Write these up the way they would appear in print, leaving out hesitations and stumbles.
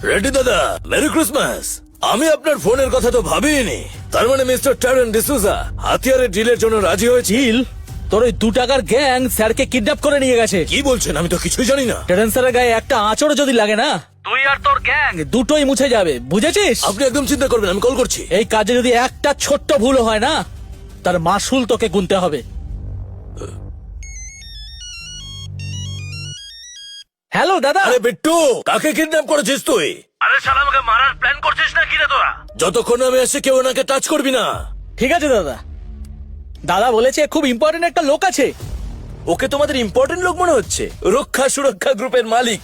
Ready দাদা, merry Christmas. আমি আপনার ফোনের কথা তো ভাবিনি। তার মানে মিস্টার টেরেন ডিসুজা হাতিয়ারের ডিলের জন্য রাজি হয়েছে? চিল, তোর ওই 2 টাকার গ্যাং স্যারকে কিডন্যাপ করে নিয়ে গেছে। কি বলছেন? আমি তো কিছুই জানি না। টেরেন স্যারের গায়ে একটা আঁচড় যদি লাগে না, তুই আর তোর গ্যাং দুটোই মুছে যাবে, বুঝেছিস? আপনি একদম চিন্তা করবেন, আমি কল করছি। এই কাজে যদি একটা ছোট্ট ভুল হয় না, তার মাসুল তোকে গুনতে হবে। হ্যালো দাদা। আরে বিট্টু, কাকে কিডন্যাপ করেছিস তুই? আরে শালা, আমাকে মারার প্ল্যান করছিস না কি রে তোরা? যতক্ষণ আমি এসে কেউ ওনাকে টাচ করবি না। ঠিক আছে দাদা। দাদা বলেছে খুব ইম্পর্টেন্ট একটা লোক আছে। ওকে তোমাদের ইম্পর্টেন্ট লোক মনে হচ্ছে? রক্ষা সুরক্ষা গ্রুপের মালিক।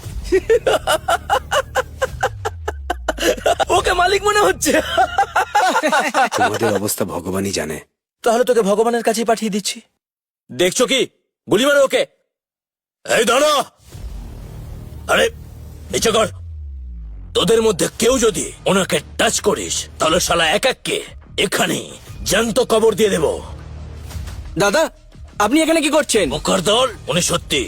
ওকে মালিক মনে হচ্ছে। তোমাদের অবস্থা ভগবানই জানে। তাহলে তোকে ভগবানের কাছে পাঠিয়ে দিচ্ছি। দেখছো কি, গুলি মারো ওকে। এই দাঁড়া। আরে নিচে কর। তোদের মধ্যে কেউ যদি ওনাকে টাচ করিস, তাহলে শালা এক এককে এখানে জ্যান্ত কবর দিয়ে দেব। দাদা, আপনি এখানে কি করছেন? মুখার দল, উনি সত্যি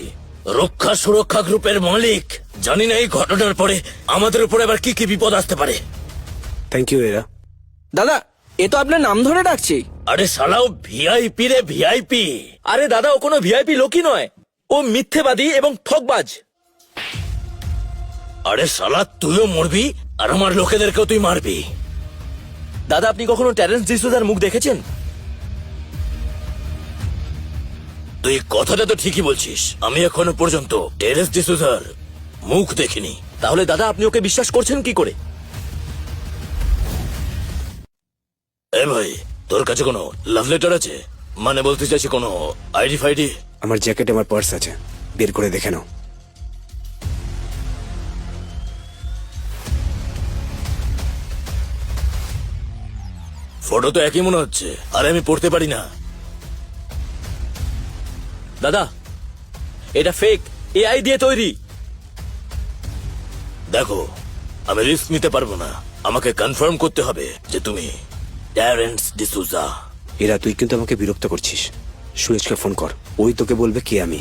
রক্ষা সুরক্ষা গ্রুপের মালিক। জানি না এই ঘটনার পরে আমাদের উপর আবার কি কি বিপদ আসতে পারে। থ্যাংক ইউ এরা। দাদা, এ তো আপনার নাম ধরে ডাকছি। আরে শালাও ভিআইপি রে, ভিআইপি। আরে দাদা, ও কোনো ভিআইপি লোকই নয়, ও মিথ্যেবাদী এবং ঠকবাজ। আরে শালা, তুইও মরবি আর আমার লোকেদেরকেও তুই মারবি। দাদা, আপনি কখনো টেরেন্স ডিসুজার মুখ দেখেছেন? তুই কথাটা তো ঠিকই বলছিস, আমি এখনো পর্যন্ত টেরেন্স ডিসুজার মুখ দেখিনি। তাহলে দাদা, আপনি ওকে বিশ্বাস করছেন কি করে? এ ভাই, তোর কাছে কোনো লাভ লেটার আছে? মানে বলতে চাইছি কোনো আইডি ফাইডি? আমার জ্যাকেটে আমার পার্স আছে, বের করে দেখে নাও। ফটো তো একই মনে হচ্ছে, আরে আমি পড়তে পারি না। দাদা, এটা ফেক, এআই দিয়ে তৈরি। দেখো, আমি রিস্ক নিতে পারবো না। আমাকে কনফার্ম করতে হবে যে তুমি টেরেন্স ডিসুজা। এরা, তুই কিন্তু আমাকে বিরক্ত করছিস। সুরেশকে ফোন কর, ওই তোকে বলবে কে আমি।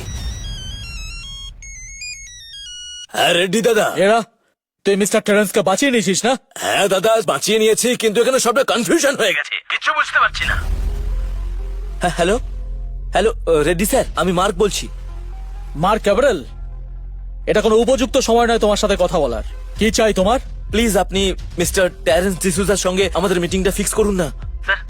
হ্যাঁ রেডি দাদা। এরা, তুই মিস্টার টেরেন্সকে বাঁচিয়ে নিয়েছিস না? হ্যাঁ দাদা, বাঁচিয়ে নিয়েছি, কিন্তু এখানে সবটা কনফিউশন হয়ে গেছে, কিছু বুঝতে পারছি না। হ্যাঁ হ্যালো, হ্যালো রেড্ডি স্যার, আমি মার্ক বলছি। মার্ক ক্যাব্রেল, এটা কোনো উপযুক্ত সময় নয় তোমার সাথে কথা বলার। কি চাই তোমার? প্লিজ আপনি মিস্টার টেরেন্স ডিসুজার সঙ্গে আমাদের মিটিংটা ফিক্স করুন না। স্যার,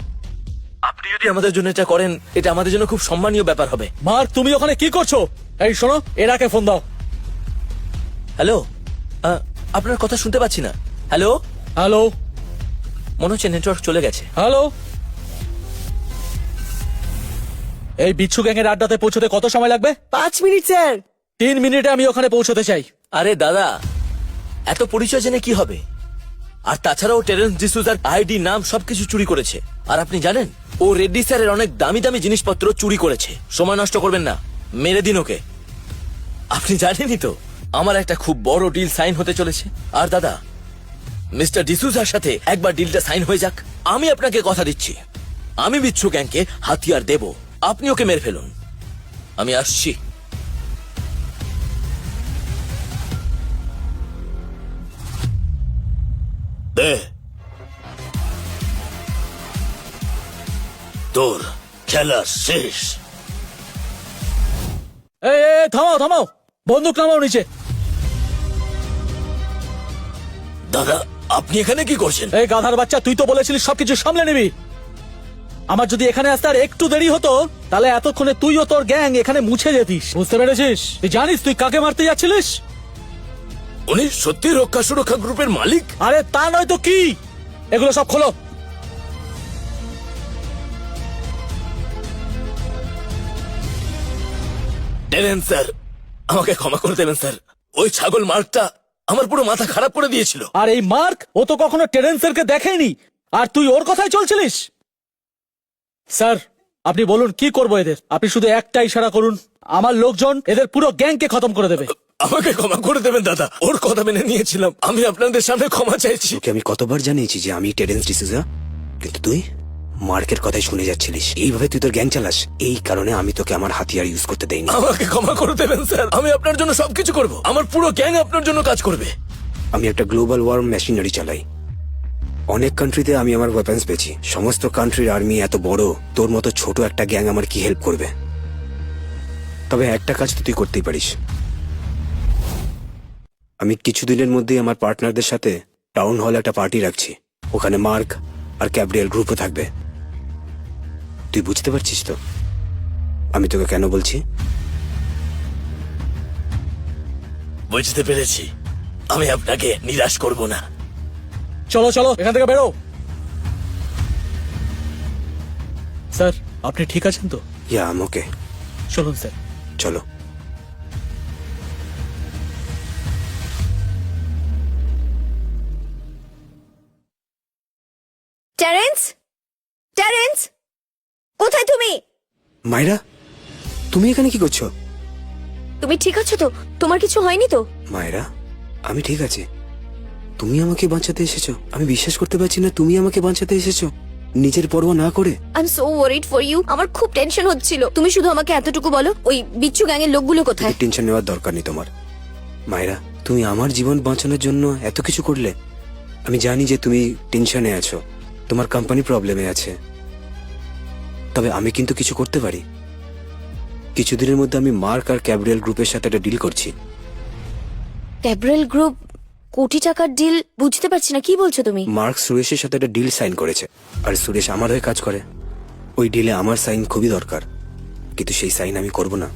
আপনি যদি আমাদের জন্য এটা করেন, এটা আমাদের জন্য খুব সম্মানীয় ব্যাপার হবে। মার্ক, তুমি ওখানে কি করছো? এই শোনো, এরাকে ফোন দাও। হ্যালো, আপনার কথা শুনতে পাচ্ছি না। হ্যালো হ্যালো মনে হচ্ছে নেটওয়ার্ক চলে গেছে। হ্যালো, এই বিচ্ছু গ্যাংয়ের আড্ডাতে পৌঁছতে কত সময় লাগবে? 5 মিনিট স্যার। 3 মিনিটে আমি ওখানে পৌঁছতে চাই। আরে দাদা, এত পরিচয় জেনে কি হবে? আর তাছাড়াও টেরেন্স ডিসুজার আইডি, নাম সবকিছু চুরি করেছে। আর আপনি জানেন, ও রেড্ডি স্যারের অনেক দামি দামি জিনিসপত্র চুরি করেছে। সময় নষ্ট করবেন না, মেরে দিন ওকে। আপনি জানেনই তো, আমার একটা খুব বড় ডিল সাইন হতে চলেছে। আর দাদা, মিস্টার ডিসুজার সাথে একবার ডিলটা সাইন হয়ে যাক, আমি আপনাকে কথা দিচ্ছি, আমি বিচ্ছু গ্যাংকে হাতিয়ার দেব, আপনি ওকে মেরে ফেলুন। আমি আসছি। দে, তোর খেলা শেষ। এই এই, থামাও থামাও, বন্দুক নামাও নিচে। দাদা, আপনি এখানে কি করছেন? এই গাধার বাচ্চা, তুই তো বলেছিলিস সবকিছু সামলে নিবি। আমার যদি এখানে আসতে আর একটু দেরি হতো, তাহলে এতক্ষণে তুই ও তোর গ্যাং এখানে মুছে যেতিস, বুঝতে পেরেছিস? তুই জানিস তুই কাকে মারতে যাচ্ছিলিস? উনি সত্যি রক্ষা সুরক্ষা গ্রুপের মালিক? আরে তা নয় তো কি। এগুলো সব খোলো। টেরেন্স স্যার, আমাকে ক্ষমা করে দেবেন স্যার। ওই ছাগল মার্কটা আমার পুরো মাথা খারাপ করে দিয়েছিল। আর এই মার্ক, ও তো কখনো টেরেন্সেরকে দেখেনি, আর তুই ওর কথাই চলছিলিস। স্যার, আপনি বলুন কি করবো এদের? আপনি শুধু একটা ইশারা করুন, আমার লোকজন এদের পুরো গ্যাংকে খতম করে দেবে। আমাকে ক্ষমা করে দেবেন দাদা, ওর কথা মেনে নিয়েছিলাম। আমি আপনাদের সামনে ক্ষমা চাইছি। তোকে আমি কতবার জানিয়েছি যে আমি টেরেন্স ডিসুজা, কিন্তু তুই মার্কের কথাই শুনে যাচ্ছিলিস। এইভাবে তুই তোর গ্যাং চালাস, এই কারণে আমি তোকে আমার হাতিয়ার ইউজ করতে দেইনি। আমাকে ক্ষমা করে দেবেন স্যার, আমি আপনার জন্য সবকিছু করব। আমার পুরো গ্যাং আপনার জন্য কাজ করবে। আমি একটা গ্লোবাল ওয়ার মেশিনারি চালাই। অনেক কান্ট্রিতে আমি আমার ওয়েপন্স পেয়েছি। সমস্ত কান্ট্রির আর্মি এত বড়, তোর মতো ছোট একটা গ্যাং আমার কি হেল্প করবে? তবে একটা কাজ তো তুই করতেই পারিস। আমি কিছুদিনের মধ্যেই আমার পার্টনারদের সাথে টাউন হল একটা পার্টি রাখছি। ওখানে মার্ক আর ক্যাব্রিয়েল গ্রুপও থাকবে। তুই বুঝতে পারছিস তো আমি তোকে কেন বলছি? বুঝতে পেরেছি, আমি আপনাকে নিরাশ করব না। চলো চলো এখান থেকে বেরো। স্যার আপনি ঠিক আছেন তো? ইয়া ওকে, চলুন স্যার। চলো। টেরেন্স, টেরেন্স, কোথায় তুমি? মাইরা, তুমি এখানে কি করছো? তুমি ঠিক আছো তো? তোমার কিছু হয়নি তো? মায়েরা, আমি ঠিক আছি। তুমি আমাকে বাঁচাতে এসেছো? আমি বিশ্বাস করতে পারছি না তুমি আমাকে বাঁচাতে এসেছো নিজের পরোয়া না করে। I am so worried for you. আমার খুব টেনশন হচ্ছিল। তুমি শুধু আমাকে এতটুকু বলো, ওই বিচ্ছু গ্যাংয়ের লোকগুলো কোথায়? টেনশন নেওয়ার দরকার নেই তোমার। মায়েরা, তুমি আমার জীবন বাঁচানোর জন্য এত কিছু করলে। আমি জানি যে তুমি টেনশনে আছো, তোমার কোম্পানি প্রবলেমে আছে, তবে আমি কিন্তু কিছু করতে পারি। কিছুদিনের মধ্যে আমি মার্ক আর ক্যাব্রিয়েল গ্রুপের সাথে একটা ডিল করছি। ট্যাব্রেল গ্রুপ কোটি টাকার ডিল? বুঝতে পারছি না, কি বলছো তুমি? মার্ক সুরেশের সাথে একটা ডিল সাইন করেছে, আর সুরেশ আমার হয়ে কাজ করে। ওই ডিলে আমার সাইন খুবই দরকার, কিন্তু সেই সাইন আমি করব না।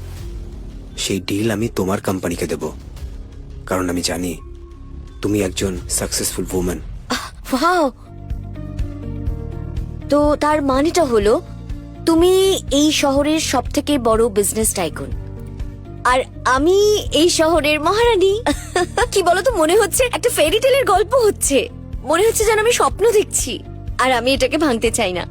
সেই ডিল আমি তোমার কোম্পানিকে দেব, কারণ আমি জানি তুমি একজন সাকসেসফুল ওম্যান। ওয়াও, তো তার মানেটা হলো তুমি এই শহরের সবথেকে বড় বিজনেস টাইকুন, আর আমি এই শহরের মহারানী। কি বলো তো, মনে হচ্ছে একটা ফেরি টেলের গল্প হচ্ছে। মনে হচ্ছে যেন আমি স্বপ্ন দেখছি, আর আমি এটাকে ভাঙতে চাই না।